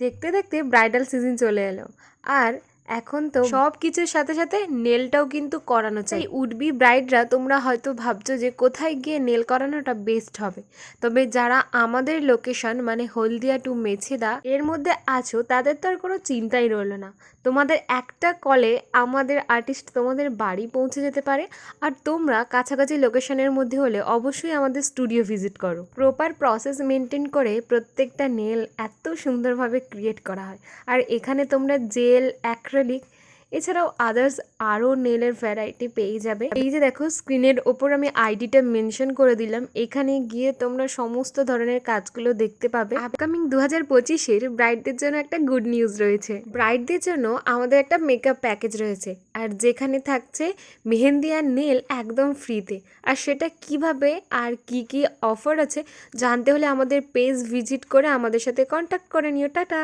দেখতে দেখতে bridal season চলে এলো, আর এখন তো সব কিছুর সাথে সাথে নেলটাও কিন্তু করানো চাই। উডবি ব্রাইডরা তোমরা হয়তো ভাবছো যে কোথায় গিয়ে নেল করানোটা বেস্ট হবে, তবে যারা আমাদের লোকেশন মানে হলদিয়া টু মেছেদা এর মধ্যে আছো তাদের তো আর কোনো চিন্তাই রইলো না। তোমাদের একটা কলে আমাদের আর্টিস্ট তোমাদের বাড়ি পৌঁছে যেতে পারে, আর তোমরা কাছাকাছি লোকেশনের মধ্যে হলে অবশ্যই আমাদের স্টুডিও ভিজিট করো। প্রপার প্রসেস মেনটেন করে প্রত্যেকটা নেল এত সুন্দরভাবে ক্রিয়েট করা হয়। আর এখানে তোমরা জেল, অ্যাক্রিলিক এছাড়াও আদার্স আরও নেলের ভ্যারাইটি পেয়ে যাবে। এই যে দেখো স্ক্রিনের ওপর আমি আইডিটা মেনশন করে দিলাম, এখানে গিয়ে তোমরা সমস্ত ধরনের কাজগুলো দেখতে পাবে। আপকামিং 2025-এর ব্রাইডদের জন্য একটা গুড নিউজ রয়েছে। ব্রাইডদের জন্য আমাদের একটা মেকআপ প্যাকেজ রয়েছে, আর যেখানে থাকছে মেহেন্দি আর নেল একদম ফ্রিতে। আর সেটা কিভাবে আর কি কি অফার আছে জানতে হলে আমাদের পেজ ভিজিট করে আমাদের সাথে কন্ট্যাক্ট করে নিও। টাটা।